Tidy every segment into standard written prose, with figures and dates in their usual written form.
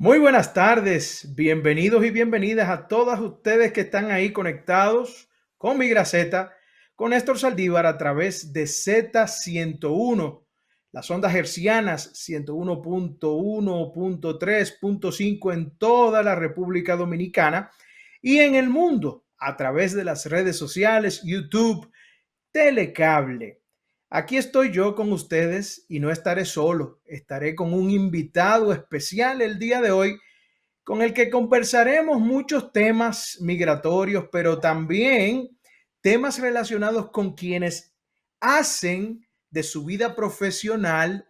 Muy buenas tardes, bienvenidos y bienvenidas a todas ustedes que están ahí conectados con Migraceta, con Néstor Saldívar a través de Z101, las ondas hercianas 101.1.3.5 en toda la República Dominicana y en el mundo a través de las redes sociales, YouTube, Telecable. Aquí estoy yo con ustedes y no estaré solo, estaré con un invitado especial el día de hoy con el que conversaremos muchos temas migratorios, pero también temas relacionados con quienes hacen de su vida profesional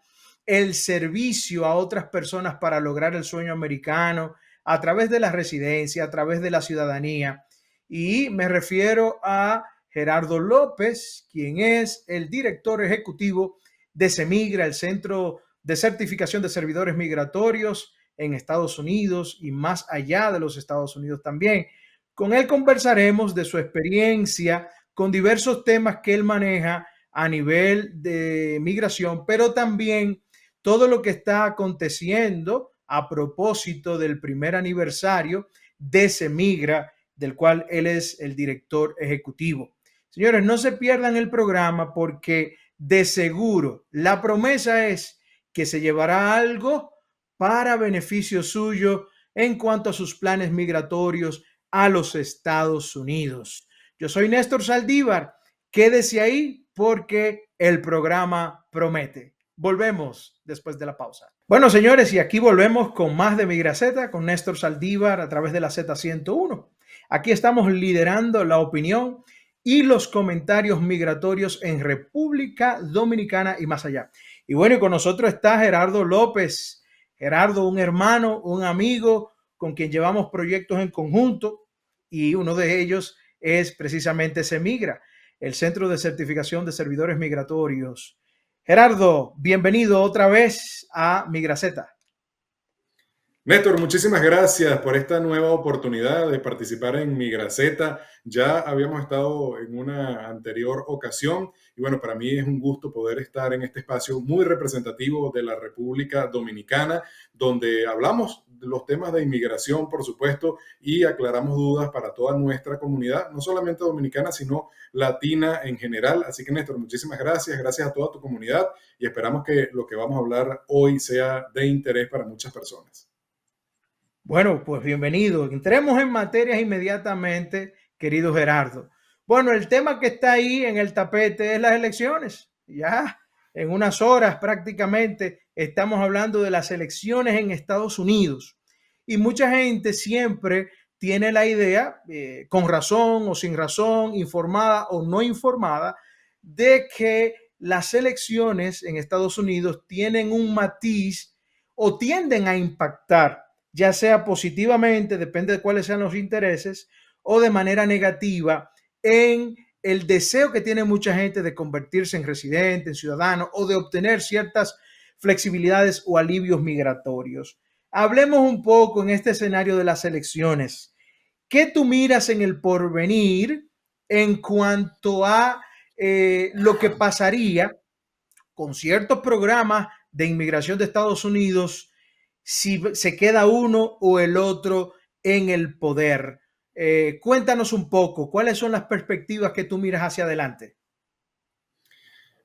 el servicio a otras personas para lograr el sueño americano a través de la residencia, a través de la ciudadanía. Y me refiero a Gerardo López, quien es el director ejecutivo de CEMIGRA, el Centro de Certificación de Servidores Migratorios en Estados Unidos y más allá de los Estados Unidos también. Con él conversaremos de su experiencia con diversos temas que él maneja a nivel de migración, pero también todo lo que está aconteciendo a propósito del primer aniversario de CEMIGRA, del cual él es el director ejecutivo. Señores, no se pierdan el programa porque de seguro la promesa es que se llevará algo para beneficio suyo en cuanto a sus planes migratorios a los Estados Unidos. Yo soy Néstor Saldívar. Quédese ahí porque el programa promete. Volvemos después de la pausa. Bueno, señores, y aquí volvemos con más de Migraceta con Néstor Saldívar a través de la Z101. Aquí estamos liderando la opinión y los comentarios migratorios en República Dominicana y más allá. Y bueno, y con nosotros está Gerardo López. Gerardo, un hermano, un amigo con quien llevamos proyectos en conjunto y uno de ellos es precisamente CEMIGRA, el Centro de Certificación de Servidores Migratorios. Gerardo, bienvenido otra vez a Migraceta. Néstor, muchísimas gracias por esta nueva oportunidad de participar en Migraceta. Ya habíamos estado en una anterior ocasión y bueno, para mí es un gusto poder estar en este espacio muy representativo de la República Dominicana, donde hablamos de los temas de inmigración, por supuesto, y aclaramos dudas para toda nuestra comunidad, no solamente dominicana, sino latina en general. Así que Néstor, muchísimas gracias, gracias a toda tu comunidad y esperamos que lo que vamos a hablar hoy sea de interés para muchas personas. Bueno, pues bienvenido. Entremos en materias inmediatamente, querido Gerardo. Bueno, el tema que está ahí en el tapete es las elecciones. Ya en unas horas prácticamente estamos hablando de las elecciones en Estados Unidos. Y mucha gente siempre tiene la idea, con razón o sin razón, informada o no informada, de que las elecciones en Estados Unidos tienen un matiz o tienden a impactar ya sea positivamente, depende de cuáles sean los intereses, o de manera negativa en el deseo que tiene mucha gente de convertirse en residente, en ciudadano, o de obtener ciertas flexibilidades o alivios migratorios. Hablemos un poco en este escenario de las elecciones. ¿Qué tú miras en el porvenir en cuanto a lo que pasaría con ciertos programas de inmigración de Estados Unidos si se queda uno o el otro en el poder? Cuéntanos un poco, ¿cuáles son las perspectivas que tú miras hacia adelante?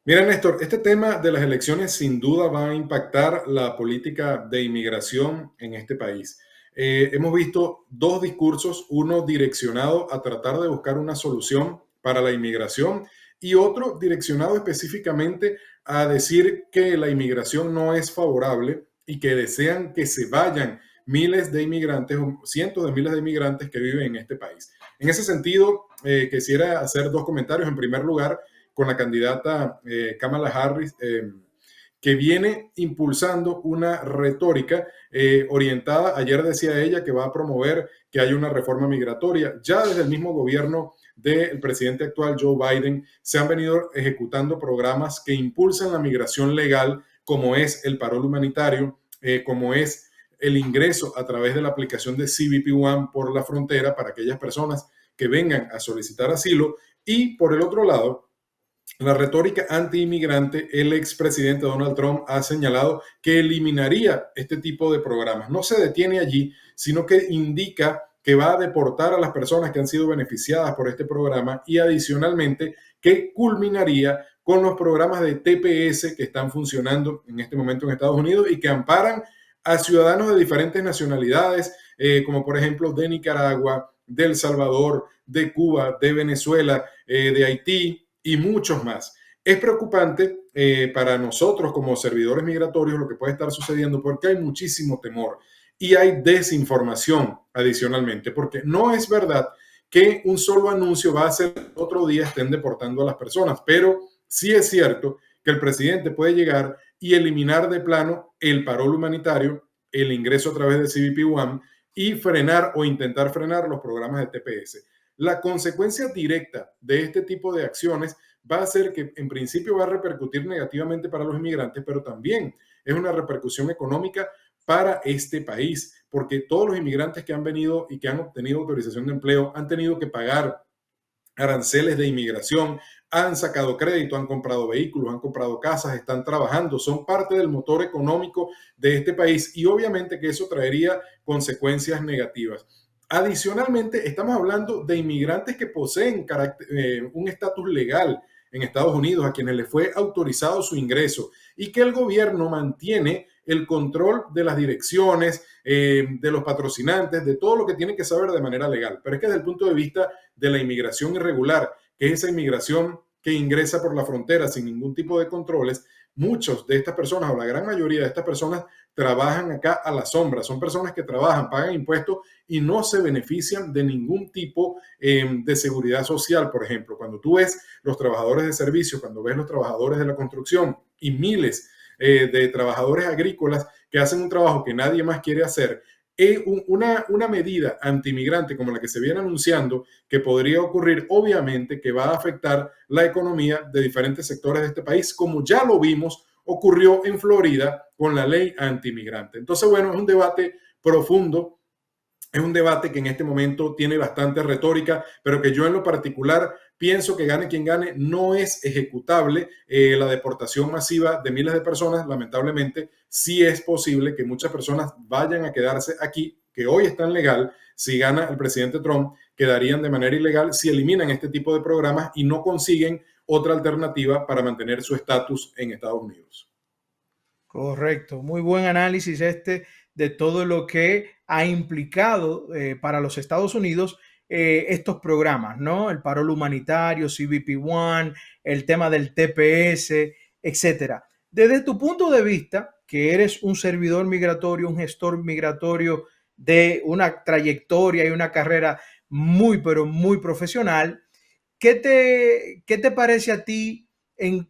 Mira, Néstor, este tema de las elecciones sin duda va a impactar la política de inmigración en este país. Hemos visto dos discursos, uno direccionado a tratar de buscar una solución para la inmigración y otro direccionado específicamente a decir que la inmigración no es favorable y que desean que se vayan miles de inmigrantes o cientos de miles de inmigrantes que viven en este país. En ese sentido, quisiera hacer dos comentarios. En primer lugar, con la candidata Kamala Harris, que viene impulsando una retórica orientada, ayer decía ella que va a promover que haya una reforma migratoria. Ya desde el mismo gobierno del presidente actual, Joe Biden, se han venido ejecutando programas que impulsan la migración legal, como es el parol humanitario, como es el ingreso a través de la aplicación de CBP One por la frontera para aquellas personas que vengan a solicitar asilo. Y por el otro lado, la retórica anti-inmigrante, el expresidente Donald Trump ha señalado que eliminaría este tipo de programas. No se detiene allí, sino que indica que va a deportar a las personas que han sido beneficiadas por este programa y adicionalmente que culminaría con los programas de TPS que están funcionando en este momento en Estados Unidos y que amparan a ciudadanos de diferentes nacionalidades, como por ejemplo de Nicaragua, de El Salvador, de Cuba, de Venezuela, de Haití, y muchos más. Es preocupante para nosotros como servidores migratorios lo que puede estar sucediendo porque hay muchísimo temor y hay desinformación adicionalmente, porque no es verdad que un solo anuncio va a hacer que otro día estén deportando a las personas, pero sí es cierto que el presidente puede llegar y eliminar de plano el parol humanitario, el ingreso a través de CBP One y frenar o intentar frenar los programas de TPS. La consecuencia directa de este tipo de acciones va a ser que en principio va a repercutir negativamente para los inmigrantes, pero también es una repercusión económica para este país, porque todos los inmigrantes que han venido y que han obtenido autorización de empleo han tenido que pagar aranceles de inmigración, han sacado crédito, han comprado vehículos, han comprado casas, están trabajando, son parte del motor económico de este país y obviamente que eso traería consecuencias negativas. Adicionalmente, estamos hablando de inmigrantes que poseen un estatus legal en Estados Unidos, a quienes les fue autorizado su ingreso y que el gobierno mantiene el control de las direcciones, de los patrocinantes, de todo lo que tienen que saber de manera legal. Pero es que desde el punto de vista de la inmigración irregular, que es esa inmigración que ingresa por la frontera sin ningún tipo de controles, muchos de estas personas o la gran mayoría de estas personas trabajan acá a la sombra. Son personas que trabajan, pagan impuestos y no se benefician de ningún tipo de seguridad social. Por ejemplo, cuando tú ves los trabajadores de servicios, cuando ves los trabajadores de la construcción y miles de trabajadores agrícolas que hacen un trabajo que nadie más quiere hacer, una medida antimigrante como la que se viene anunciando que podría ocurrir, obviamente que va a afectar la economía de diferentes sectores de este país, como ya lo vimos, ocurrió en Florida con la ley antimigrante. Entonces, bueno, es un debate profundo, es un debate que en este momento tiene bastante retórica, pero que yo en lo particular pienso que gane quien gane, no es ejecutable la deportación masiva de miles de personas. Lamentablemente, sí es posible que muchas personas vayan a quedarse aquí, que hoy están legal. Si gana el presidente Trump, quedarían de manera ilegal si eliminan este tipo de programas y no consiguen otra alternativa para mantener su estatus en Estados Unidos. Correcto, muy buen análisis este de todo lo que ha implicado para los Estados Unidos estos programas, ¿no? El parol humanitario, CBP One, el tema del TPS, etcétera. Desde tu punto de vista, que eres un servidor migratorio, un gestor migratorio de una trayectoria y una carrera muy, pero muy profesional, qué te parece a ti en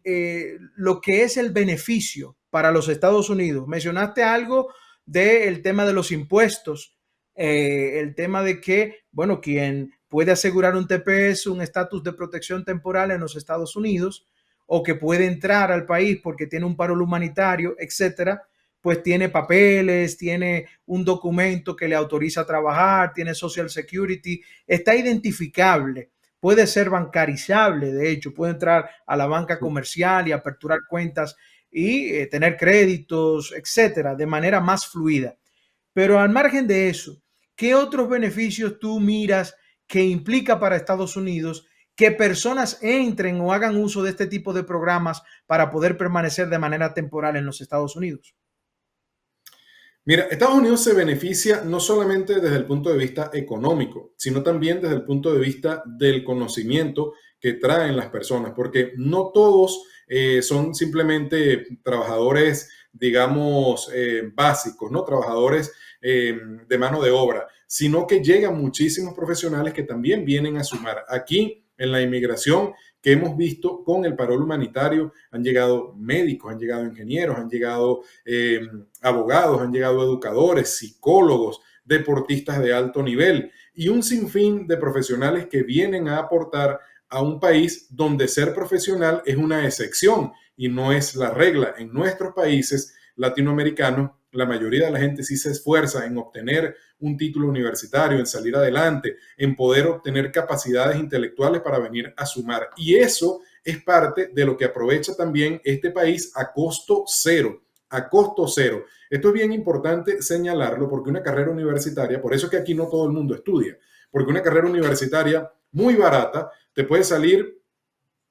lo que es el beneficio para los Estados Unidos? Mencionaste algo del tema de los impuestos, el tema de que, bueno, quien puede asegurar un TPS, un estatus de protección temporal en los Estados Unidos, o que puede entrar al país porque tiene un parol humanitario, etcétera, pues tiene papeles, tiene un documento que le autoriza a trabajar, tiene Social Security, está identificable, puede ser bancarizable, de hecho, puede entrar a la banca comercial y aperturar cuentas y tener créditos, etcétera, de manera más fluida. Pero al margen de eso, ¿qué otros beneficios tú miras que implica para Estados Unidos que personas entren o hagan uso de este tipo de programas para poder permanecer de manera temporal en los Estados Unidos? Mira, Estados Unidos se beneficia no solamente desde el punto de vista económico, sino también desde el punto de vista del conocimiento que traen las personas, porque no todos son simplemente trabajadores, digamos, básicos, ¿no? Trabajadores de mano de obra, sino que llegan muchísimos profesionales que también vienen a sumar. Aquí en la inmigración que hemos visto con el parol humanitario, han llegado médicos, han llegado ingenieros, han llegado abogados, han llegado educadores, psicólogos, deportistas de alto nivel y un sinfín de profesionales que vienen a aportar a un país donde ser profesional es una excepción y no es la regla. En nuestros países latinoamericanos, la mayoría de la gente sí se esfuerza en obtener un título universitario, en salir adelante, en poder obtener capacidades intelectuales para venir a sumar. Y eso es parte de lo que aprovecha también este país a costo cero. A costo cero. Esto es bien importante señalarlo porque una carrera universitaria, por eso es que aquí no todo el mundo estudia, porque una carrera universitaria muy barata te puede salir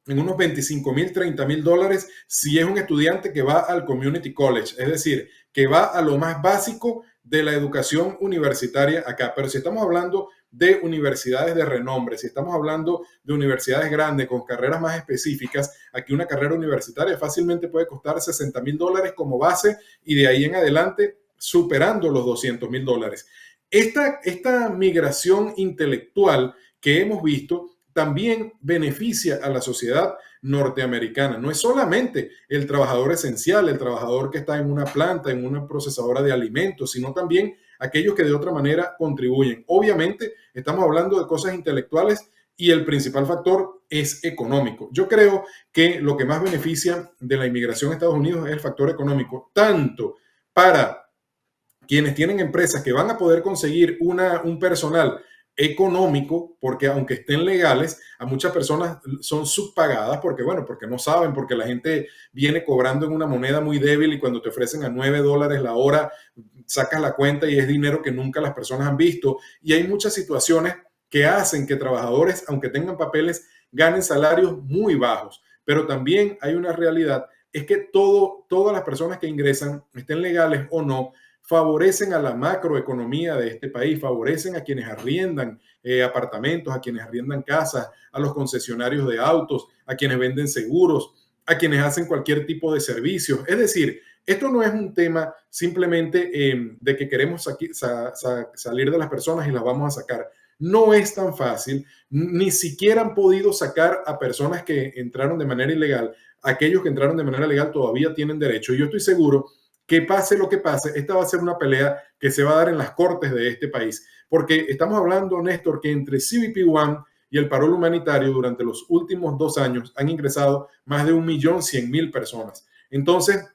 en unos 25,000, 30,000 dólares si es un estudiante que va al community college, es decir, que va a lo más básico de la educación universitaria acá. Pero si estamos hablando de universidades de renombre, si estamos hablando de universidades grandes con carreras más específicas, aquí una carrera universitaria fácilmente puede costar 60,000 dólares como base y de ahí en adelante superando los 200,000 dólares. Esta migración intelectual que hemos visto también beneficia a la sociedad norteamericana. No es solamente el trabajador esencial, el trabajador que está en una planta, en una procesadora de alimentos, sino también aquellos que de otra manera contribuyen. Obviamente, estamos hablando de cosas intelectuales y el principal factor es económico. Yo creo que lo que más beneficia de la inmigración a Estados Unidos es el factor económico, tanto para quienes tienen empresas que van a poder conseguir un personal económico, porque aunque estén legales, a muchas personas son subpagadas porque, bueno, porque no saben, porque la gente viene cobrando en una moneda muy débil y cuando te ofrecen a $9 la hora, sacas la cuenta y es dinero que nunca las personas han visto. Y hay muchas situaciones que hacen que trabajadores, aunque tengan papeles, ganen salarios muy bajos. Pero también hay una realidad, es que todas las personas que ingresan, estén legales o no, favorecen a la macroeconomía de este país, favorecen a quienes arriendan apartamentos, a quienes arriendan casas, a los concesionarios de autos, a quienes venden seguros, a quienes hacen cualquier tipo de servicios. Es decir, esto no es un tema simplemente de que queremos salir de las personas y las vamos a sacar. No es tan fácil, ni siquiera han podido sacar a personas que entraron de manera ilegal. Aquellos que entraron de manera legal todavía tienen derecho. Y yo estoy seguro que pase lo que pase, esta va a ser una pelea que se va a dar en las cortes de este país, porque estamos hablando, Néstor, que entre CBP One y el parol humanitario durante los últimos 2 años han ingresado más de 1.100.000 personas. Entonces,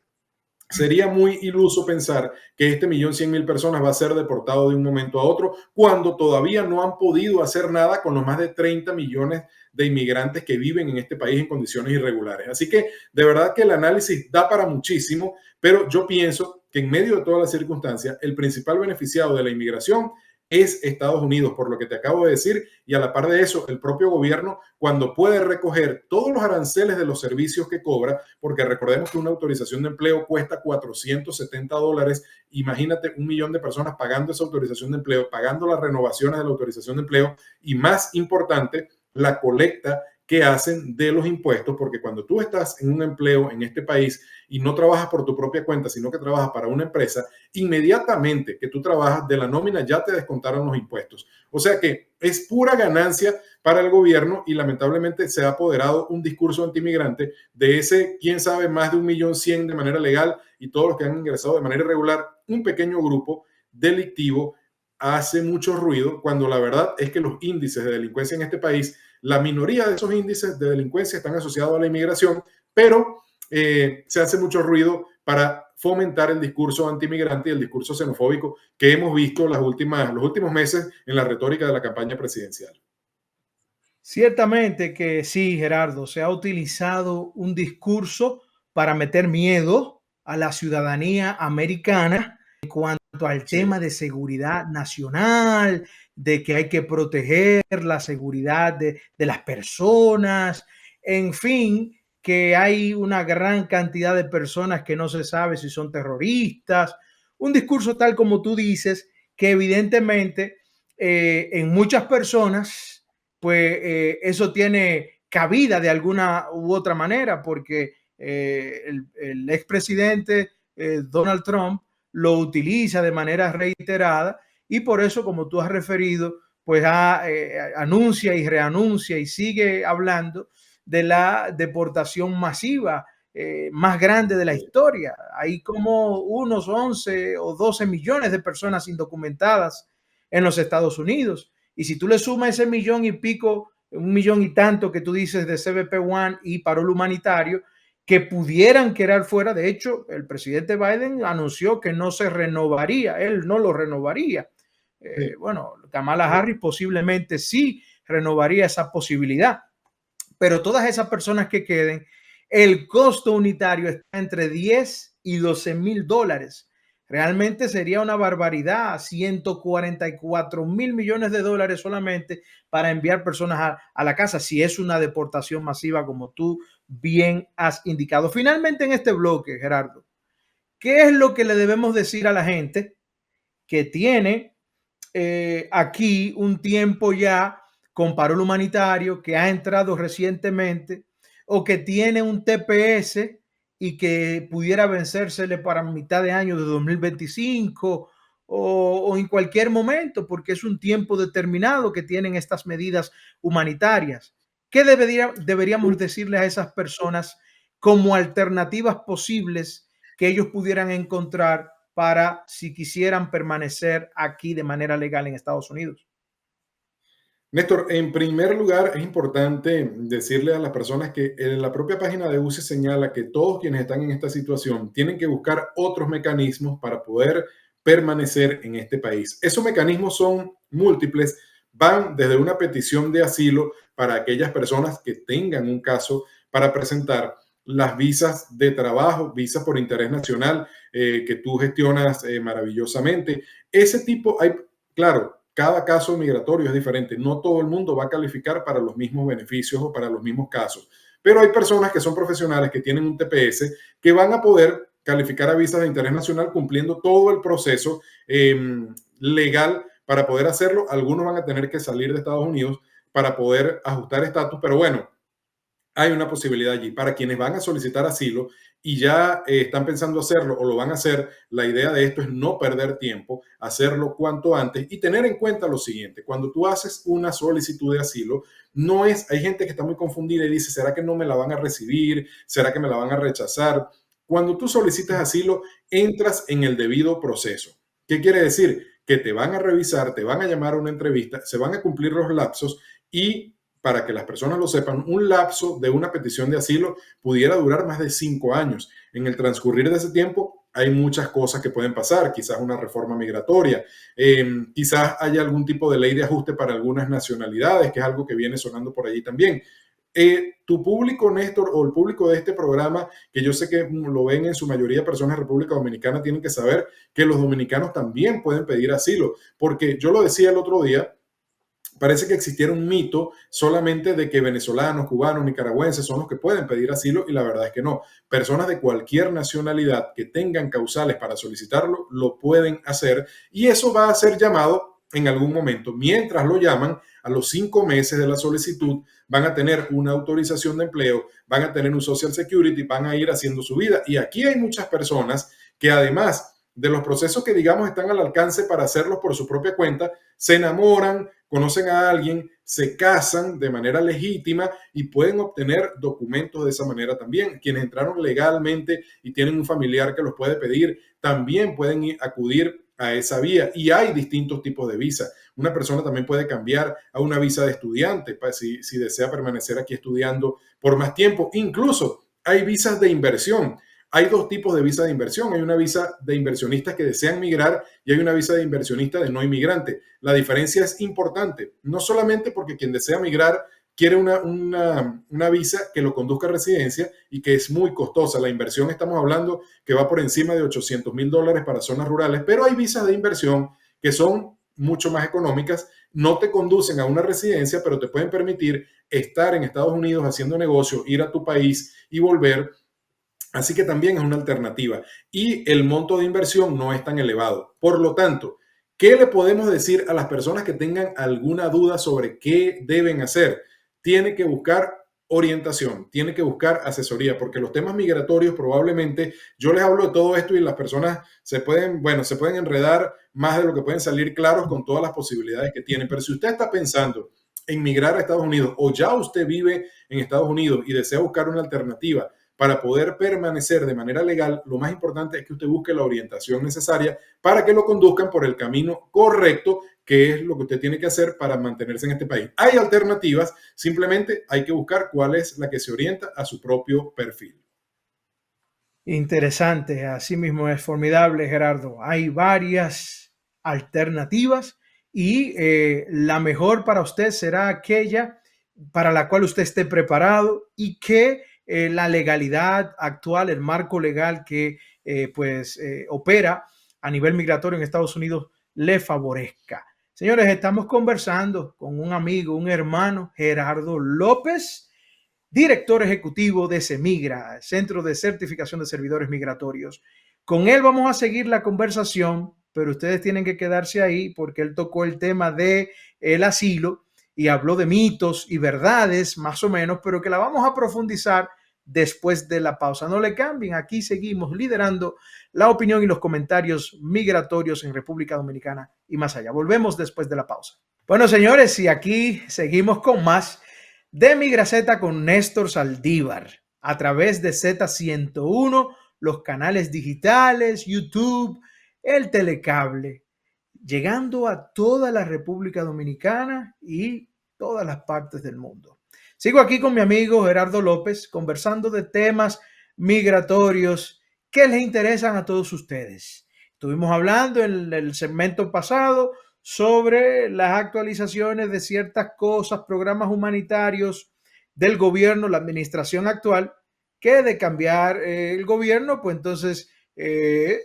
sería muy iluso pensar que este 1.100.000 personas va a ser deportado de un momento a otro cuando todavía no han podido hacer nada con los más de 30 millones de inmigrantes que viven en este país en condiciones irregulares. Así que de verdad que el análisis da para muchísimo, pero yo pienso que en medio de todas las circunstancias, el principal beneficiado de la inmigración es Estados Unidos, por lo que te acabo de decir, y a la par de eso, el propio gobierno, cuando puede recoger todos los aranceles de los servicios que cobra, porque recordemos que una autorización de empleo cuesta $470, imagínate 1 millón de personas pagando esa autorización de empleo, pagando las renovaciones de la autorización de empleo, y más importante, la colecta que hacen de los impuestos, porque cuando tú estás en un empleo en este país y no trabajas por tu propia cuenta, sino que trabajas para una empresa, inmediatamente que tú trabajas de la nómina ya te descontaron los impuestos. O sea que es pura ganancia para el gobierno y lamentablemente se ha apoderado un discurso antimigrante de ese, quién sabe, más de 1.100.000 de manera legal y todos los que han ingresado de manera irregular, un pequeño grupo delictivo hace mucho ruido cuando la verdad es que los índices de delincuencia en este país, la minoría de esos índices de delincuencia están asociados a la inmigración, pero se hace mucho ruido para fomentar el discurso antimigrante y el discurso xenofóbico que hemos visto los últimos meses en la retórica de la campaña presidencial. Ciertamente que sí, Gerardo, se ha utilizado un discurso para meter miedo a la ciudadanía americana en cuanto al tema de seguridad nacional, de que hay que proteger la seguridad de las personas, en fin, que hay una gran cantidad de personas que no se sabe si son terroristas. Un discurso tal como tú dices, que evidentemente en muchas personas, pues eso tiene cabida de alguna u otra manera, porque el expresidente Donald Trump lo utiliza de manera reiterada y por eso, como tú has referido, pues anuncia y reanuncia y sigue hablando de la deportación masiva más grande de la historia. Hay como unos 11 o 12 millones de personas indocumentadas en los Estados Unidos. Y si tú le sumas ese millón y pico, 1 millón y tanto que tú dices de CBP One y parol humanitario, que pudieran quedar fuera. De hecho, el presidente Biden anunció que no se renovaría, él no lo renovaría. Bueno, Kamala Harris posiblemente sí renovaría esa posibilidad. pero todas esas personas que queden, el costo unitario está entre 10 y 12 mil dólares. Realmente sería una barbaridad, 144 mil millones de dólares solamente para enviar personas a la casa, si es una deportación masiva, como tú bien has indicado. Finalmente, en este bloque, Gerardo, ¿qué es lo que le debemos decir a la gente que tiene aquí un tiempo ya con parol humanitario, que ha entrado recientemente o que tiene un TPS y que pudiera vencérsele para mitad de año de 2025 o en cualquier momento, porque es un tiempo determinado que tienen estas medidas humanitarias? ¿Qué deberíamos decirle a esas personas como alternativas posibles que ellos pudieran encontrar para si quisieran permanecer aquí de manera legal en Estados Unidos? Néstor, en primer lugar, es importante decirle a las personas que en la propia página de UCE señala que todos quienes están en esta situación tienen que buscar otros mecanismos para poder permanecer en este país. Esos mecanismos son múltiples, van desde una petición de asilo para aquellas personas que tengan un caso para presentar, las visas de trabajo, visas por interés nacional que tú gestionas maravillosamente. Ese tipo, hay, claro, cada caso migratorio es diferente. No todo el mundo va a calificar para los mismos beneficios o para los mismos casos. Pero hay personas que son profesionales que tienen un TPS que van a poder calificar a visas de interés nacional cumpliendo todo el proceso legal para poder hacerlo. Algunos van a tener que salir de Estados Unidos para poder ajustar estatus, pero bueno, hay una posibilidad allí. Para quienes van a solicitar asilo y ya están pensando hacerlo o lo van a hacer, la idea de esto es no perder tiempo, hacerlo cuanto antes y tener en cuenta lo siguiente: cuando tú haces una solicitud de asilo, no es, hay gente que está muy confundida y dice, ¿será que no me la van a recibir? ¿Será que me la van a rechazar? Cuando tú solicitas asilo, entras en el debido proceso. ¿Qué quiere decir? Que te van a revisar, te van a llamar a una entrevista, se van a cumplir los lapsos y, para que las personas lo sepan, un lapso de una petición de asilo pudiera durar más de 5 años. En el transcurrir de ese tiempo hay muchas cosas que pueden pasar, quizás una reforma migratoria, quizás haya algún tipo de ley de ajuste para algunas nacionalidades, que es algo que viene sonando por allí también. Tu público, Néstor, o el público de este programa, que yo sé que lo ven en su mayoría personas de República Dominicana, tienen que saber que los dominicanos también pueden pedir asilo, porque yo lo decía el otro día, parece que existiera un mito solamente de que venezolanos, cubanos, nicaragüenses son los que pueden pedir asilo, y la verdad es que no. Personas de cualquier nacionalidad que tengan causales para solicitarlo lo pueden hacer, y eso va a ser llamado en algún momento. Mientras lo llaman, a los 5 meses de la solicitud van a tener una autorización de empleo, van a tener un Social Security, van a ir haciendo su vida. Y aquí hay muchas personas que, además de los procesos que digamos están al alcance para hacerlos por su propia cuenta, se enamoran, conocen a alguien, se casan de manera legítima y pueden obtener documentos de esa manera también. Quienes entraron legalmente y tienen un familiar que los puede pedir, también pueden acudir a esa vía, y hay distintos tipos de visa. Una persona también puede cambiar a una visa de estudiante si desea permanecer aquí estudiando por más tiempo. Incluso hay visas de inversión. Hay dos tipos de visa de inversión. Hay una visa de inversionistas que desean migrar y hay una visa de inversionista de no inmigrante. La diferencia es importante, no solamente porque quien desea migrar quiere una visa que lo conduzca a residencia y que es muy costosa. La inversión, estamos hablando que va por encima de $800,000 para zonas rurales, pero hay visas de inversión que son mucho más económicas, no te conducen a una residencia, pero te pueden permitir estar en Estados Unidos haciendo negocio, ir a tu país y volver. Así que también es una alternativa y el monto de inversión no es tan elevado. Por lo tanto, ¿qué le podemos decir a las personas que tengan alguna duda sobre qué deben hacer? Tiene que buscar orientación, tiene que buscar asesoría, porque los temas migratorios probablemente, yo les hablo de todo esto y las personas se pueden enredar más de lo que pueden salir claros con todas las posibilidades que tienen. Pero si usted está pensando en migrar a Estados Unidos o ya usted vive en Estados Unidos y desea buscar una alternativa para poder permanecer de manera legal, lo más importante es que usted busque la orientación necesaria para que lo conduzcan por el camino correcto, que es lo que usted tiene que hacer para mantenerse en este país. Hay alternativas, simplemente hay que buscar cuál es la que se orienta a su propio perfil. Interesante, así mismo es formidable, Gerardo. Hay varias alternativas y la mejor para usted será aquella para la cual usted esté preparado y que la legalidad actual, el marco legal que opera a nivel migratorio en Estados Unidos le favorezca. Señores, estamos conversando con un amigo, un hermano, Gerardo López, director ejecutivo de CEMIGRA, Centro de Certificación de Servidores Migratorios. Con él vamos a seguir la conversación, pero ustedes tienen que quedarse ahí porque él tocó el tema de el asilo y habló de mitos y verdades, más o menos, pero que la vamos a profundizar después de la pausa. No le cambien, aquí seguimos liderando la opinión y los comentarios migratorios en República Dominicana y más allá. Volvemos después de la pausa. Bueno, señores, y aquí seguimos con más de Migraceta con Néstor Saldívar a través de Z101, los canales digitales, YouTube, el telecable, llegando a toda la República Dominicana y todas las partes del mundo. Sigo aquí con mi amigo Gerardo López conversando de temas migratorios que les interesan a todos ustedes. Estuvimos hablando en el segmento pasado sobre las actualizaciones de ciertas cosas, programas humanitarios del gobierno, la administración actual, que de cambiar el gobierno, pues entonces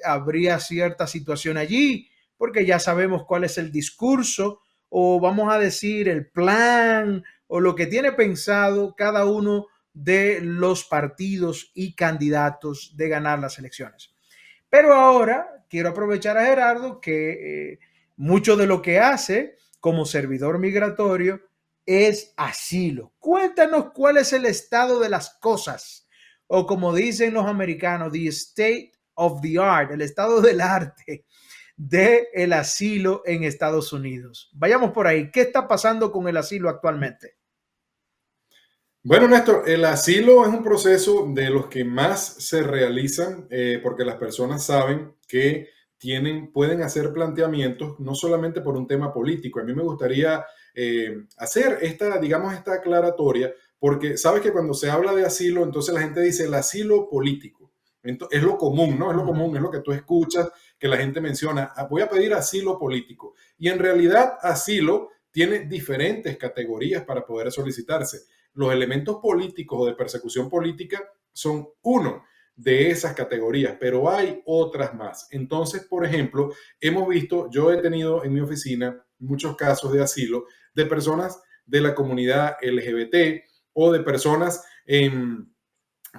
habría cierta situación allí, porque ya sabemos cuál es el discurso o vamos a decir el plan o lo que tiene pensado cada uno de los partidos y candidatos de ganar las elecciones. Pero ahora quiero aprovechar a Gerardo que mucho de lo que hace como servidor migratorio es asilo. Cuéntanos cuál es el estado de las cosas, o como dicen los americanos, the state of the art, el estado del arte del asilo en Estados Unidos. Vayamos por ahí. ¿Qué está pasando con el asilo actualmente? Bueno, Néstor, el asilo es un proceso de los que más se realizan porque las personas saben que pueden hacer planteamientos no solamente por un tema político. A mí me gustaría hacer esta aclaratoria porque sabes que cuando se habla de asilo, entonces la gente dice el asilo político. Entonces, es lo común, ¿no? Es lo común, es lo que tú escuchas que la gente menciona. Voy a pedir asilo político. Y en realidad asilo tiene diferentes categorías para poder solicitarse. Los elementos políticos o de persecución política son uno de esas categorías, pero hay otras más. Entonces, por ejemplo, yo he tenido en mi oficina muchos casos de asilo de personas de la comunidad LGBT o de personas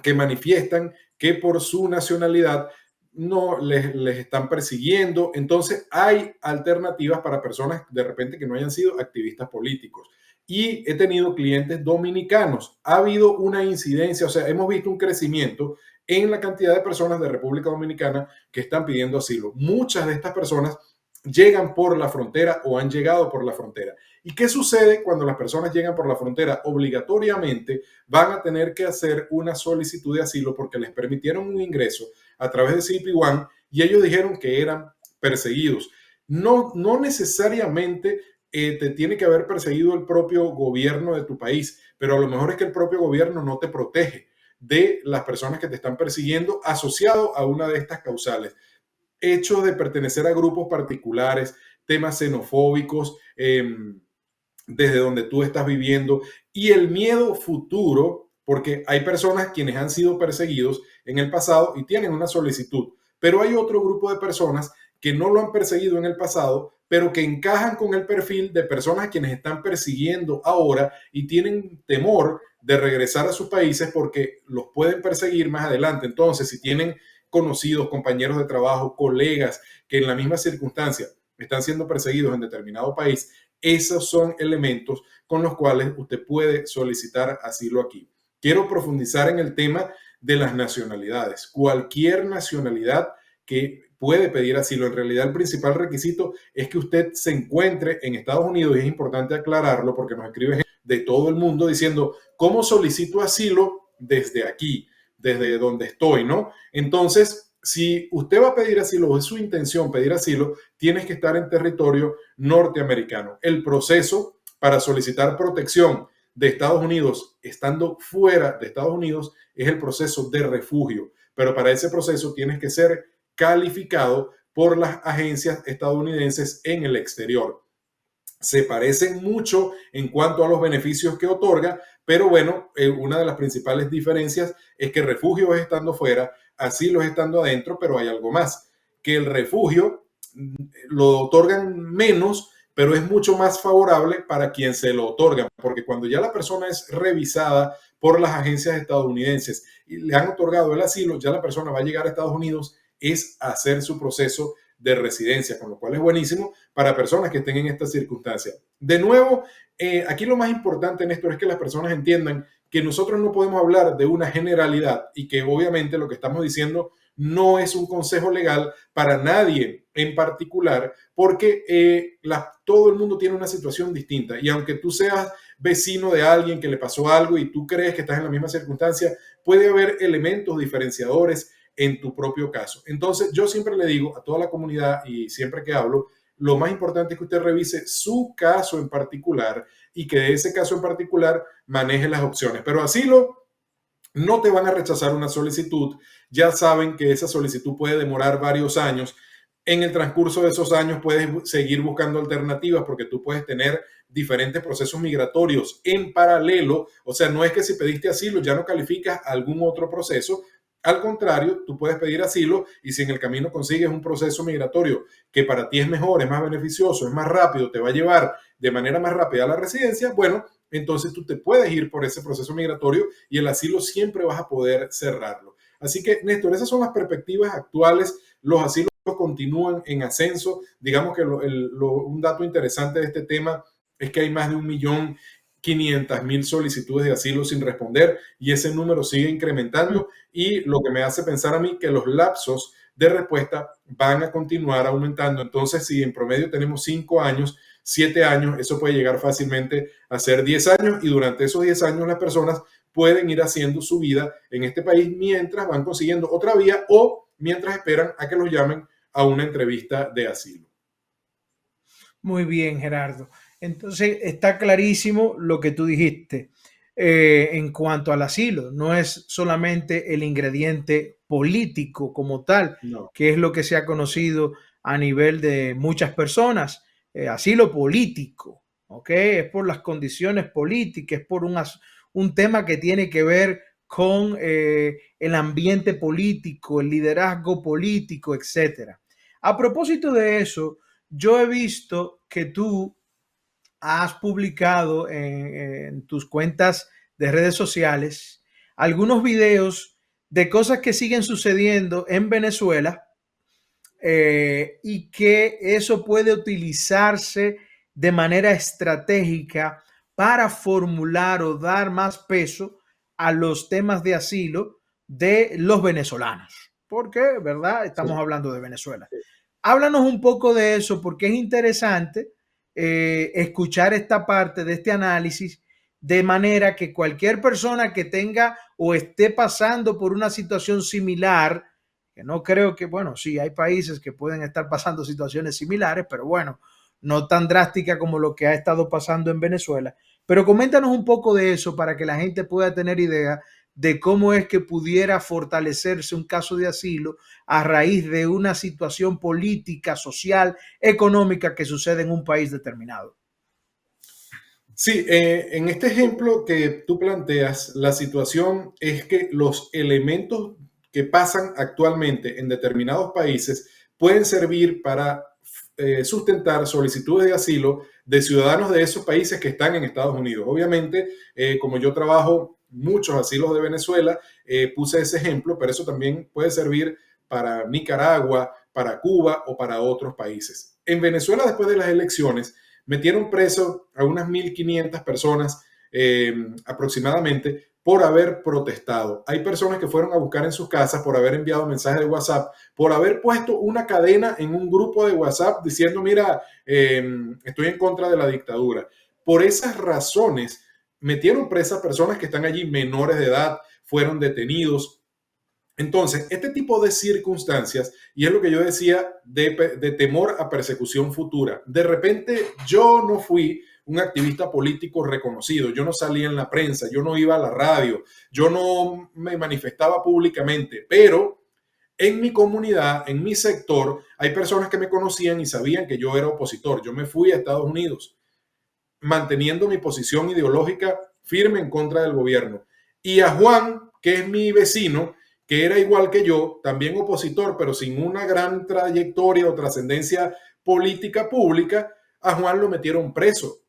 que manifiestan que por su nacionalidad no les están persiguiendo. Entonces hay alternativas para personas de repente que no hayan sido activistas políticos. Y he tenido clientes dominicanos. Ha habido una incidencia, o sea, hemos visto un crecimiento en la cantidad de personas de República Dominicana que están pidiendo asilo. Muchas de estas personas llegan por la frontera o han llegado por la frontera. ¿Y qué sucede cuando las personas llegan por la frontera? Obligatoriamente van a tener que hacer una solicitud de asilo porque les permitieron un ingreso a través de CP1 y ellos dijeron que eran perseguidos. No necesariamente te tiene que haber perseguido el propio gobierno de tu país, pero a lo mejor es que el propio gobierno no te protege de las personas que te están persiguiendo asociado a una de estas causales. Hechos de pertenecer a grupos particulares, temas xenofóbicos, desde donde tú estás viviendo y el miedo futuro, porque hay personas quienes han sido perseguidos en el pasado y tienen una solicitud, pero hay otro grupo de personas que no lo han perseguido en el pasado, pero que encajan con el perfil de personas quienes están persiguiendo ahora y tienen temor de regresar a sus países porque los pueden perseguir más adelante. Entonces, si tienen conocidos, compañeros de trabajo, colegas que en la misma circunstancia están siendo perseguidos en determinado país, esos son elementos con los cuales usted puede solicitar asilo aquí. Quiero profundizar en el tema de las nacionalidades. Cualquier nacionalidad que puede pedir asilo. En realidad, el principal requisito es que usted se encuentre en Estados Unidos y es importante aclararlo porque nos escribe gente de todo el mundo diciendo, ¿cómo solicito asilo desde aquí, desde donde estoy, ¿no? Entonces, si usted va a pedir asilo o es su intención pedir asilo, tienes que estar en territorio norteamericano. El proceso para solicitar protección de Estados Unidos, estando fuera de Estados Unidos, es el proceso de refugio. Pero para ese proceso tienes que ser calificado por las agencias estadounidenses en el exterior. se parecen mucho en cuanto a los beneficios que otorga, pero bueno, una de las principales diferencias es que refugio es estando fuera, asilo es estando adentro, pero hay algo más, que el refugio lo otorgan menos, pero es mucho más favorable para quien se lo otorga, porque cuando ya la persona es revisada por las agencias estadounidenses y le han otorgado el asilo, ya la persona va a llegar a Estados Unidos es hacer su proceso de residencia, con lo cual es buenísimo para personas que estén en esta circunstancia. De nuevo, aquí lo más importante, Néstor, es que las personas entiendan que nosotros no podemos hablar de una generalidad y que obviamente lo que estamos diciendo no es un consejo legal para nadie en particular, porque todo el mundo tiene una situación distinta y aunque tú seas vecino de alguien que le pasó algo y tú crees que estás en la misma circunstancia, puede haber elementos diferenciadores en tu propio caso. Entonces, yo siempre le digo a toda la comunidad y siempre que hablo, lo más importante es que usted revise su caso en particular y que de ese caso en particular maneje las opciones. Pero asilo, no te van a rechazar una solicitud. Ya saben que esa solicitud puede demorar varios años. En el transcurso de esos años puedes seguir buscando alternativas porque tú puedes tener diferentes procesos migratorios en paralelo. O sea, no es que si pediste asilo ya no calificas a algún otro proceso. Al contrario, tú puedes pedir asilo y si en el camino consigues un proceso migratorio que para ti es mejor, es más beneficioso, es más rápido, te va a llevar de manera más rápida a la residencia, bueno, entonces tú te puedes ir por ese proceso migratorio y el asilo siempre vas a poder cerrarlo. Así que, Néstor, esas son las perspectivas actuales. Los asilos continúan en ascenso. Digamos que un dato interesante de este tema es que hay más de 1.500.000 solicitudes de asilo sin responder y ese número sigue incrementando y lo que me hace pensar a mí que los lapsos de respuesta van a continuar aumentando. Entonces, si en promedio tenemos 5 años, 7 años, eso puede llegar fácilmente a ser 10 años y durante esos 10 años las personas pueden ir haciendo su vida en este país mientras van consiguiendo otra vía o mientras esperan a que los llamen a una entrevista de asilo. Muy bien, Gerardo. Entonces, está clarísimo lo que tú dijiste en cuanto al asilo. No es solamente el ingrediente político como tal, No. que es lo que se ha conocido a nivel de muchas personas. Asilo político, ¿ok? Es por las condiciones políticas, es por un tema que tiene que ver con el ambiente político, el liderazgo político, etcétera. A propósito de eso, yo he visto que tú has publicado en tus cuentas de redes sociales algunos videos de cosas que siguen sucediendo en Venezuela y que eso puede utilizarse de manera estratégica para formular o dar más peso a los temas de asilo de los venezolanos. Porque, ¿verdad? Sí. Estamos hablando de Venezuela. Háblanos un poco de eso porque es interesante escuchar esta parte de este análisis de manera que cualquier persona que tenga o esté pasando por una situación similar, que no creo que, bueno, sí, hay países que pueden estar pasando situaciones similares, pero bueno, no tan drástica como lo que ha estado pasando en Venezuela. Pero coméntanos un poco de eso para que la gente pueda tener idea de cómo es que pudiera fortalecerse un caso de asilo a raíz de una situación política, social, económica que sucede en un país determinado. Sí, en este ejemplo que tú planteas, la situación es que los elementos que pasan actualmente en determinados países pueden servir para sustentar solicitudes de asilo de ciudadanos de esos países que están en Estados Unidos. Obviamente, como yo trabajo muchos asilos de Venezuela, puse ese ejemplo, pero eso también puede servir para Nicaragua, para Cuba o para otros países. En Venezuela, después de las elecciones, metieron preso a unas 1.500 personas aproximadamente por haber protestado. Hay personas que fueron a buscar en sus casas por haber enviado mensajes de WhatsApp, por haber puesto una cadena en un grupo de WhatsApp diciendo, mira, estoy en contra de la dictadura. Por esas razones, metieron presas personas que están allí menores de edad, fueron detenidos. Entonces, este tipo de circunstancias, y es lo que yo decía de temor a persecución futura, de repente yo no fui un activista político reconocido, yo no salía en la prensa, yo no iba a la radio, yo no me manifestaba públicamente, pero en mi comunidad, en mi sector, hay personas que me conocían y sabían que yo era opositor. Yo me fui a Estados Unidos manteniendo mi posición ideológica firme en contra del gobierno. Y a Juan, que es mi vecino, que era igual que yo, también opositor, pero sin una gran trayectoria o trascendencia política pública, a Juan lo metieron preso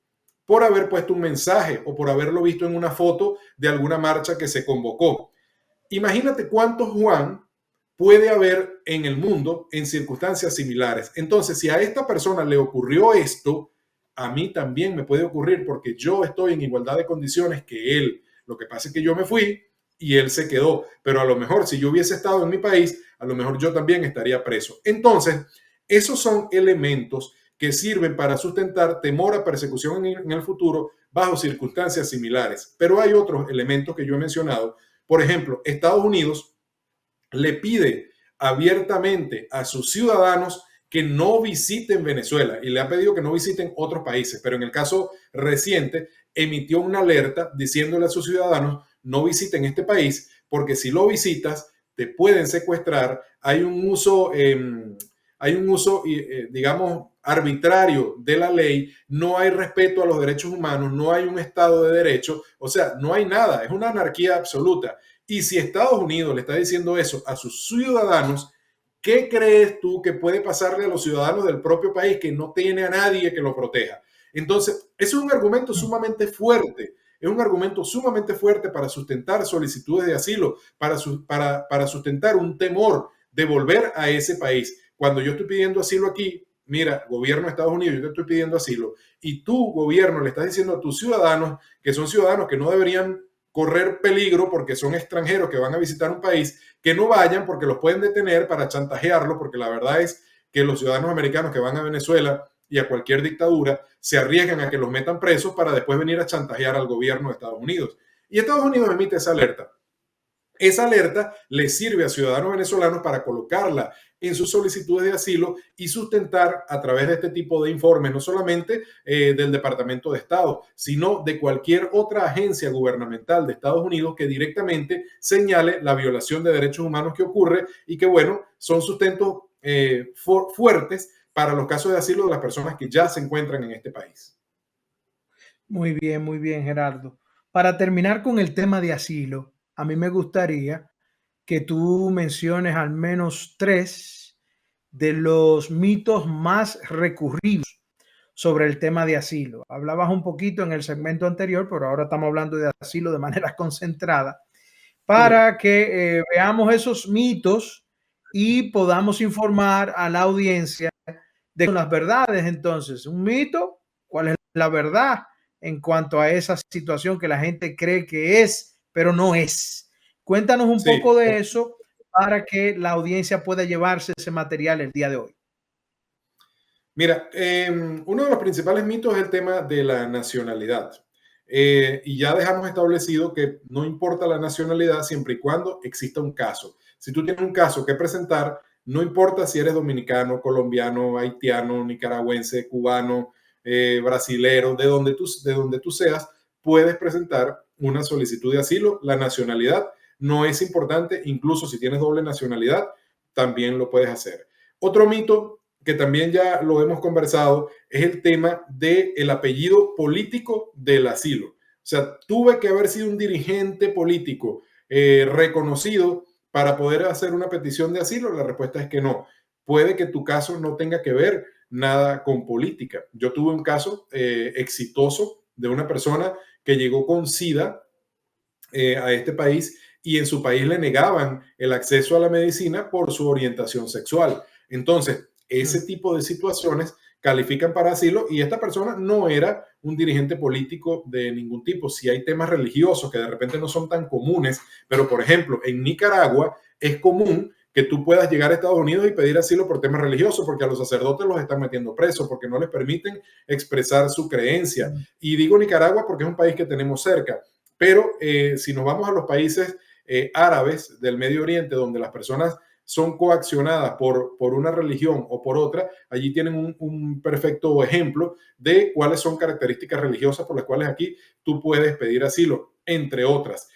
por haber puesto un mensaje o por haberlo visto en una foto de alguna marcha que se convocó. Imagínate cuántos Juan puede haber en el mundo en circunstancias similares. Entonces, si a esta persona le ocurrió esto, a mí también me puede ocurrir porque yo estoy en igualdad de condiciones que él. Lo que pasa es que yo me fui y él se quedó. Pero a lo mejor si yo hubiese estado en mi país, a lo mejor yo también estaría preso. Entonces, esos son elementos que sirven para sustentar temor a persecución en el futuro bajo circunstancias similares. Pero hay otros elementos que yo he mencionado. Por ejemplo, Estados Unidos le pide abiertamente a sus ciudadanos que no visiten Venezuela y le ha pedido que no visiten otros países, pero en el caso reciente emitió una alerta diciéndole a sus ciudadanos no visiten este país porque si lo visitas te pueden secuestrar, hay un uso digamos, arbitrario de la ley, no hay respeto a los derechos humanos, no hay un Estado de Derecho, o sea, no hay nada, es una anarquía absoluta. Y si Estados Unidos le está diciendo eso a sus ciudadanos, ¿qué crees tú que puede pasarle a los ciudadanos del propio país que no tiene a nadie que lo proteja? Entonces, eso es un argumento sumamente fuerte. Es un argumento sumamente fuerte para sustentar solicitudes de asilo, para sustentar un temor de volver a ese país. Cuando yo estoy pidiendo asilo aquí, mira, gobierno de Estados Unidos, yo te estoy pidiendo asilo, y tú, gobierno, le estás diciendo a tus ciudadanos, que son ciudadanos que no deberían correr peligro porque son extranjeros que van a visitar un país, que no vayan porque los pueden detener para chantajearlos, porque la verdad es que los ciudadanos americanos que van a Venezuela y a cualquier dictadura se arriesgan a que los metan presos para después venir a chantajear al gobierno de Estados Unidos. Y Estados Unidos emite esa alerta. Esa alerta le sirve a ciudadanos venezolanos para colocarla en sus solicitudes de asilo y sustentar a través de este tipo de informes, no solamente del Departamento de Estado, sino de cualquier otra agencia gubernamental de Estados Unidos que directamente señale la violación de derechos humanos que ocurre y que, bueno, son sustentos fuertes para los casos de asilo de las personas que ya se encuentran en este país. Muy bien, Gerardo. Para terminar con el tema de asilo, a mí me gustaría que tú menciones al menos 3 de los mitos más recurridos sobre el tema de asilo. Hablabas un poquito en el segmento anterior, pero ahora estamos hablando de asilo de manera concentrada para que veamos esos mitos y podamos informar a la audiencia de las verdades. Entonces, un mito, ¿cuál es la verdad en cuanto a esa situación que la gente cree que es, pero no es? Cuéntanos un Sí, poco de eso para que la audiencia pueda llevarse ese material el día de hoy. mira, uno de los principales mitos es el tema de la nacionalidad. Y ya dejamos establecido que no importa la nacionalidad siempre y cuando exista un caso. Si tú tienes un caso que presentar, no importa si eres dominicano, colombiano, haitiano, nicaragüense, cubano, brasilero, de donde tú seas, puedes presentar una solicitud de asilo. La nacionalidad no es importante, incluso si tienes doble nacionalidad, también lo puedes hacer. Otro mito que también ya lo hemos conversado, es el tema del apellido político del asilo. O sea, tuve que haber sido un dirigente político reconocido para poder hacer una petición de asilo. La respuesta es que no. Puede que tu caso no tenga que ver nada con política. Yo tuve un caso exitoso de una persona que llegó con SIDA a este país y en su país le negaban el acceso a la medicina por su orientación sexual. Entonces, ese tipo de situaciones califican para asilo y esta persona no era un dirigente político de ningún tipo. Si hay temas religiosos que de repente no son tan comunes, pero por ejemplo, en Nicaragua es común que tú puedas llegar a Estados Unidos y pedir asilo por temas religiosos, porque a los sacerdotes los están metiendo presos, porque no les permiten expresar su creencia. Y digo Nicaragua porque es un país que tenemos cerca. Pero si nos vamos a los países árabes del Medio Oriente, donde las personas son coaccionadas por una religión o por otra, allí tienen un perfecto ejemplo de cuáles son características religiosas por las cuales aquí tú puedes pedir asilo, entre otras.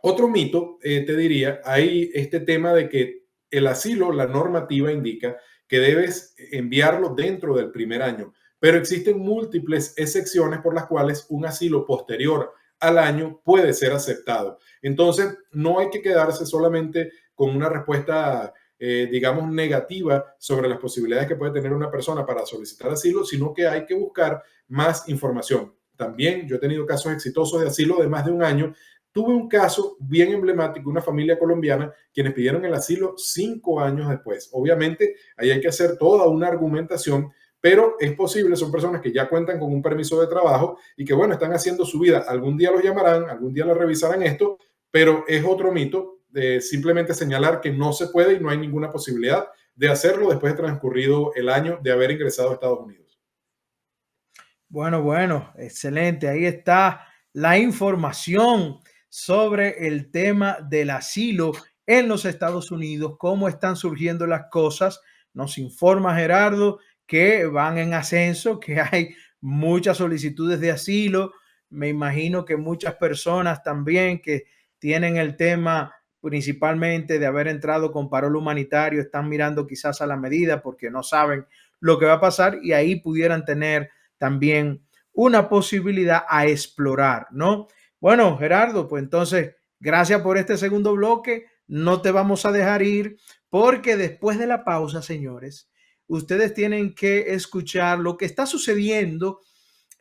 Otro mito, te diría, hay este tema de que el asilo, la normativa indica que debes enviarlo dentro del primer año. pero existen múltiples excepciones por las cuales un asilo posterior al año puede ser aceptado. Entonces, no hay que quedarse solamente con una respuesta, digamos, negativa sobre las posibilidades que puede tener una persona para solicitar asilo, sino que hay que buscar más información. También yo he tenido casos exitosos de asilo de más de un año. Tuve un caso bien emblemático, una familia colombiana, quienes pidieron el asilo 5 años después. Obviamente, ahí hay que hacer toda una argumentación, pero es posible, son personas que ya cuentan con un permiso de trabajo y que, bueno, están haciendo su vida. Algún día los llamarán, algún día les revisarán esto, pero es otro mito de simplemente señalar que no se puede y no hay ninguna posibilidad de hacerlo después de transcurrido el año de haber ingresado a Estados Unidos. Bueno, excelente. Ahí está la información sobre el tema del asilo en los Estados Unidos, cómo están surgiendo las cosas. Nos informa Gerardo que van en ascenso, que hay muchas solicitudes de asilo. Me imagino que muchas personas también que tienen el tema principalmente de haber entrado con parol humanitario están mirando quizás a la medida porque no saben lo que va a pasar y ahí pudieran tener también una posibilidad a explorar, ¿no? Bueno, Gerardo, pues entonces, gracias por este segundo bloque. No te vamos a dejar ir porque después de la pausa, señores, ustedes tienen que escuchar lo que está sucediendo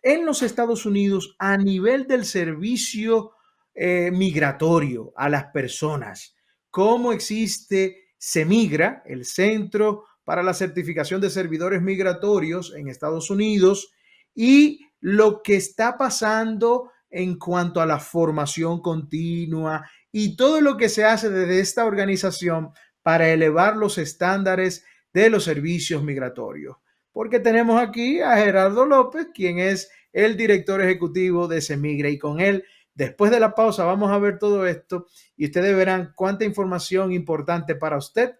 en los Estados Unidos a nivel del servicio migratorio a las personas. Cómo existe CEMIGRA, el Centro para la Certificación de Servidores Migratorios en Estados Unidos, y lo que está pasando en cuanto a la formación continua y todo lo que se hace desde esta organización para elevar los estándares de los servicios migratorios. Porque tenemos aquí a Gerardo López, quien es el director ejecutivo de CEMIGRA, y con él, después de la pausa, vamos a ver todo esto y ustedes verán cuánta información importante para usted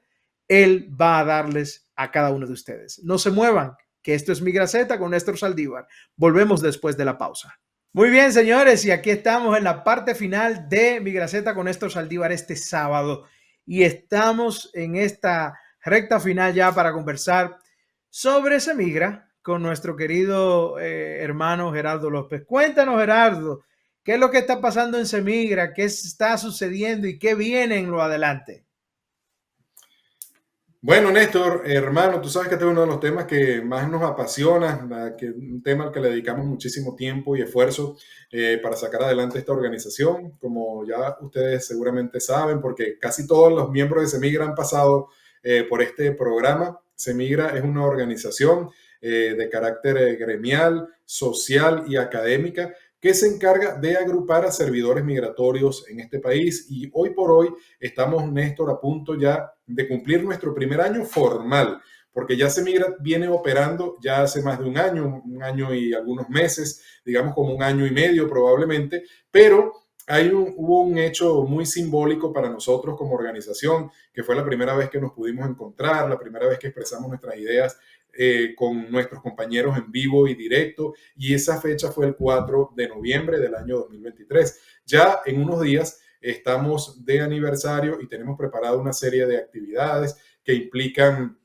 él va a darles a cada uno de ustedes. No se muevan, que esto es Migraceta con Néstor Saldívar. Volvemos después de la pausa. Muy bien, señores, y aquí estamos en la parte final de Migraceta con Néstor Saldívar este sábado. Y estamos en esta recta final ya para conversar sobre CEMIGRA con nuestro querido hermano Gerardo López. Cuéntanos, Gerardo, ¿qué es lo que está pasando en CEMIGRA? ¿Qué está sucediendo y qué viene en lo adelante? Bueno, Néstor, hermano, tú sabes que este es uno de los temas que más nos apasiona, un tema al que le dedicamos muchísimo tiempo y esfuerzo para sacar adelante esta organización, como ya ustedes seguramente saben, porque casi todos los miembros de CEMIGRA han pasado por este programa. CEMIGRA es una organización de carácter gremial, social y académica que se encarga de agrupar a servidores migratorios en este país, y hoy por hoy estamos, Néstor, a punto ya de cumplir nuestro primer año formal, porque ya CEMIGRA viene operando ya hace más de un año y algunos meses, digamos como un año y medio probablemente, pero hubo un hecho muy simbólico para nosotros como organización, que fue la primera vez que nos pudimos encontrar, la primera vez que expresamos nuestras ideas con nuestros compañeros en vivo y directo, y esa fecha fue el 4 de noviembre del año 2023. Ya en unos días estamos de aniversario y tenemos preparada una serie de actividades que implican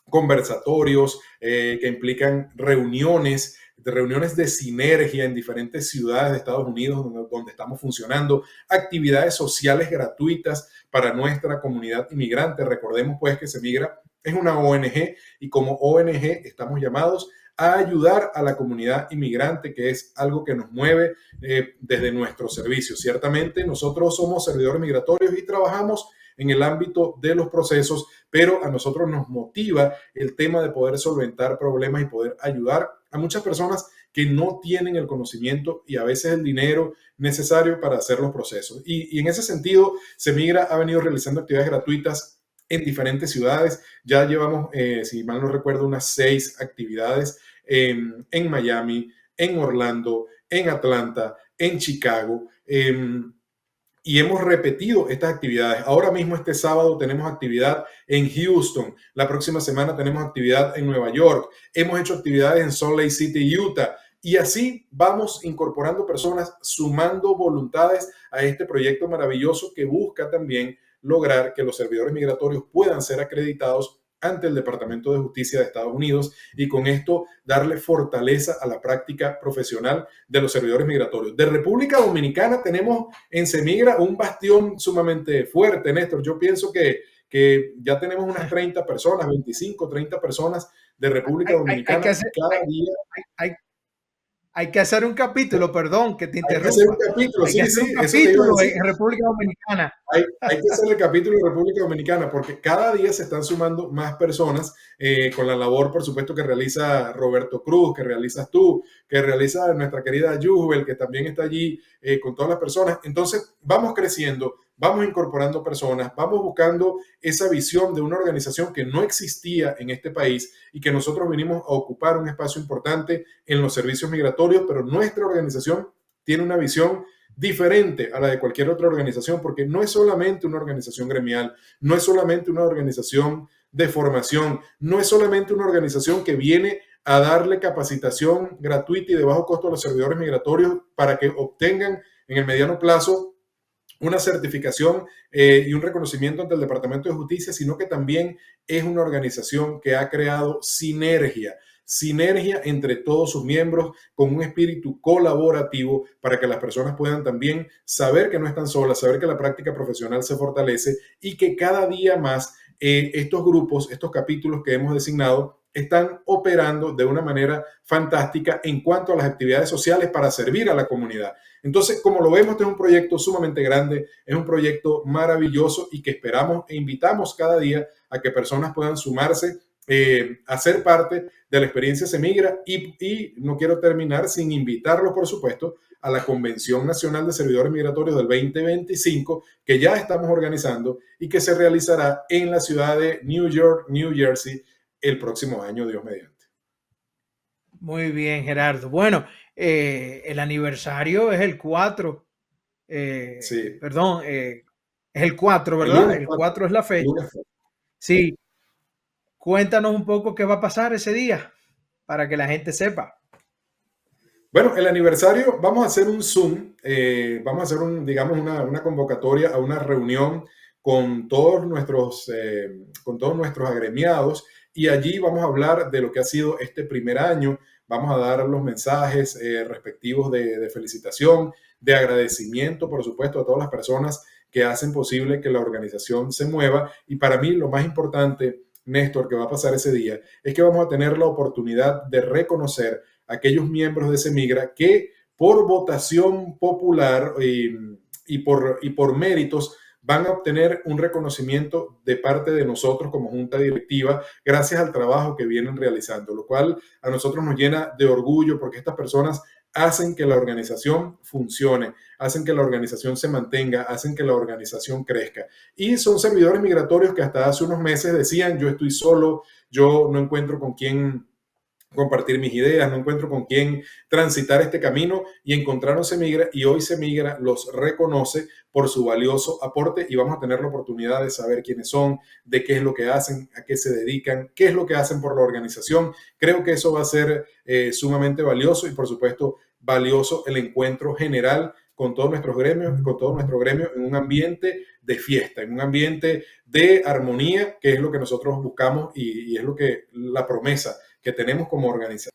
conversatorios, que implican reuniones de sinergia en diferentes ciudades de Estados Unidos donde estamos funcionando, actividades sociales gratuitas para nuestra comunidad inmigrante. Recordemos pues que CEMIGRA es una ONG y como ONG estamos llamados a ayudar a la comunidad inmigrante, que es algo que nos mueve desde nuestro servicio. Ciertamente nosotros somos servidores migratorios y trabajamos en el ámbito de los procesos, pero a nosotros nos motiva el tema de poder solventar problemas y poder ayudar a muchas personas que no tienen el conocimiento y a veces el dinero necesario para hacer los procesos. Y en ese sentido, CEMIGRA ha venido realizando actividades gratuitas en diferentes ciudades. Ya llevamos, si mal no recuerdo, unas 6 actividades en Miami, en Orlando, en Atlanta, en Chicago. Y hemos repetido estas actividades. Ahora mismo este sábado tenemos actividad en Houston. La próxima semana tenemos actividad en Nueva York. Hemos hecho actividades en Salt Lake City, Utah. Y así vamos incorporando personas, sumando voluntades a este proyecto maravilloso que busca también lograr que los servidores migratorios puedan ser acreditados ante el Departamento de Justicia de Estados Unidos y con esto darle fortaleza a la práctica profesional de los servidores migratorios. De República Dominicana tenemos en Semigra un bastión sumamente fuerte, Néstor. Yo pienso que ya tenemos unas 30 personas, 25, 30 personas de República Dominicana cada día. Hay que hacer un capítulo, perdón que te interrumpa. Hay que hacer un capítulo, hay que hacer un capítulo en República Dominicana. Hay que hacer el capítulo en República Dominicana porque cada día se están sumando más personas con la labor, por supuesto, que realiza Roberto Cruz, que realizas tú, que realiza nuestra querida Yujbel, que también está allí con todas las personas. Entonces, vamos creciendo, vamos incorporando personas, vamos buscando esa visión de una organización que no existía en este país y que nosotros venimos a ocupar un espacio importante en los servicios migratorios, pero nuestra organización tiene una visión diferente a la de cualquier otra organización, porque no es solamente una organización gremial, no es solamente una organización de formación, no es solamente una organización que viene a darle capacitación gratuita y de bajo costo a los servidores migratorios para que obtengan en el mediano plazo una certificación y un reconocimiento ante el Departamento de Justicia, sino que también es una organización que ha creado sinergia entre todos sus miembros con un espíritu colaborativo para que las personas puedan también saber que no están solas, saber que la práctica profesional se fortalece y que cada día más estos grupos, estos capítulos que hemos designado, están operando de una manera fantástica en cuanto a las actividades sociales para servir a la comunidad. Entonces, como lo vemos, este es un proyecto sumamente grande, es un proyecto maravilloso y que esperamos e invitamos cada día a que personas puedan sumarse a ser parte de la experiencia Semigra y no quiero terminar sin invitarlos, por supuesto, a la Convención Nacional de Servidores Migratorios del 2025 que ya estamos organizando y que se realizará en la ciudad de New York, New Jersey, el próximo año, Dios mediante. Muy bien, Gerardo. Bueno, el aniversario es el 4. Sí. Perdón, es el 4, ¿verdad? El 4 es la fecha. Sí. Cuéntanos un poco qué va a pasar ese día para que la gente sepa. Bueno, el aniversario, vamos a hacer un Zoom, vamos a hacer digamos, una convocatoria a una reunión con todos nuestros agremiados y allí vamos a hablar de lo que ha sido este primer año. Vamos a dar los mensajes respectivos de felicitación, de agradecimiento, por supuesto, a todas las personas que hacen posible que la organización se mueva. Y para mí lo más importante, Néstor, que va a pasar ese día, es que vamos a tener la oportunidad de reconocer a aquellos miembros de Semigra que por votación popular y por méritos van a obtener un reconocimiento de parte de nosotros como junta directiva gracias al trabajo que vienen realizando, lo cual a nosotros nos llena de orgullo porque estas personas hacen que la organización funcione, hacen que la organización se mantenga, hacen que la organización crezca. Y son servidores migratorios que hasta hace unos meses decían, yo estoy solo, yo no encuentro con quién compartir mis ideas, no encuentro con quién transitar este camino y encontraron Semigra y hoy Semigra los reconoce por su valioso aporte y vamos a tener la oportunidad de saber quiénes son, de qué es lo que hacen, a qué se dedican, qué es lo que hacen por la organización. Creo que eso va a ser sumamente valioso y por supuesto valioso el encuentro general con todos nuestros gremios, con todo nuestro gremio en un ambiente de fiesta, en un ambiente de armonía, que es lo que nosotros buscamos y es lo que la promesa que tenemos como organización.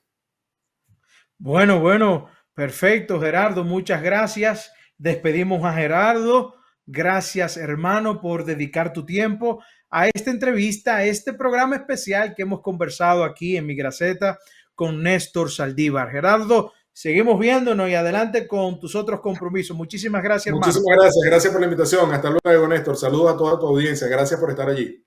Bueno, perfecto, Gerardo, muchas gracias. Despedimos a Gerardo. Gracias, hermano, por dedicar tu tiempo a esta entrevista, a este programa especial que hemos conversado aquí en Migraceta con Néstor Saldívar. Gerardo, seguimos viéndonos y adelante con tus otros compromisos. Muchísimas gracias, hermano. Muchísimas gracias por la invitación. Hasta luego, Néstor. Saludos a toda tu audiencia. Gracias por estar allí.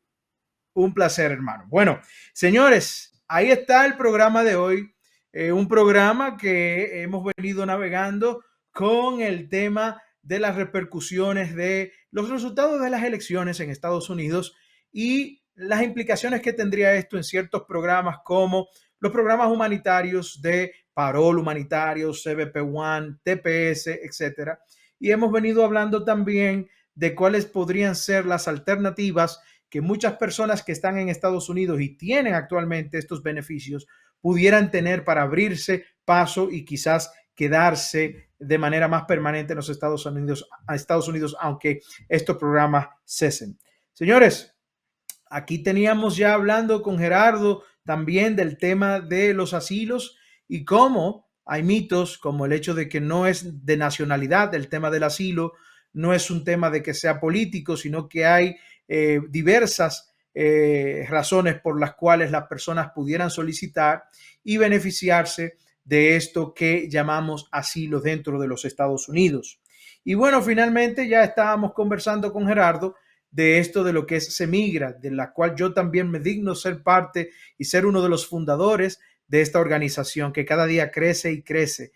Un placer, hermano. Bueno, señores, ahí está el programa de hoy. Un programa que hemos venido navegando con el tema de las repercusiones de los resultados de las elecciones en Estados Unidos y las implicaciones que tendría esto en ciertos programas como los programas humanitarios de Parol Humanitario, CBP One, TPS, etcétera. Y hemos venido hablando también de cuáles podrían ser las alternativas que muchas personas que están en Estados Unidos y tienen actualmente estos beneficios pudieran tener para abrirse paso y quizás quedarse de manera más permanente en los Estados Unidos, aunque estos programas cesen. Señores, Aquí teníamos ya hablando con Gerardo también del tema de los asilos y cómo hay mitos como el hecho de que no es de nacionalidad el tema del asilo, no es un tema de que sea político, sino que hay diversas razones por las cuales las personas pudieran solicitar y beneficiarse de esto que llamamos asilo dentro de los Estados Unidos. Y bueno, finalmente ya estábamos conversando con Gerardo de esto de lo que es Semigra, de la cual yo también me digno ser parte y ser uno de los fundadores de esta organización que cada día crece y crece.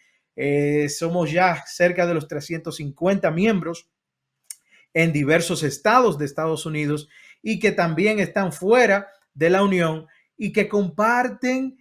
Somos ya cerca de los 350 miembros en diversos estados de Estados Unidos y que también están fuera de la Unión y que comparten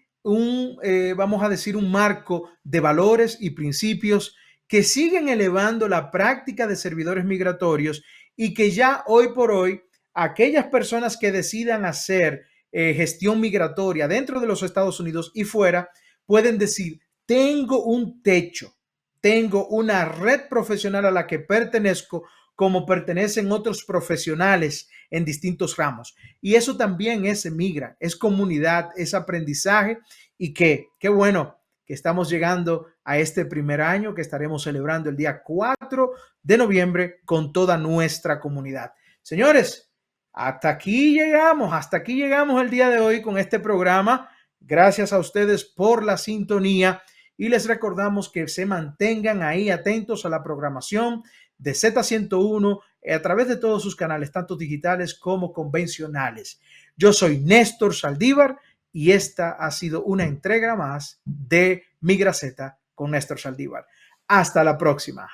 vamos a decir, un marco de valores y principios que siguen elevando la práctica de servidores migratorios y que ya hoy por hoy aquellas personas que decidan hacer gestión migratoria dentro de los Estados Unidos y fuera pueden decir, tengo un techo, tengo una red profesional a la que pertenezco como pertenecen otros profesionales en distintos ramos. Y eso también es Migra, es comunidad, es aprendizaje y qué bueno que estamos llegando a este primer año que estaremos celebrando el día 4 de noviembre con toda nuestra comunidad. Señores, hasta aquí llegamos el día de hoy con este programa. Gracias a ustedes por la sintonía y les recordamos que se mantengan ahí atentos a la programación de Z101 a través de todos sus canales, tanto digitales como convencionales. Yo soy Néstor Saldívar y esta ha sido una entrega más de Migra Z con Néstor Saldívar. Hasta la próxima.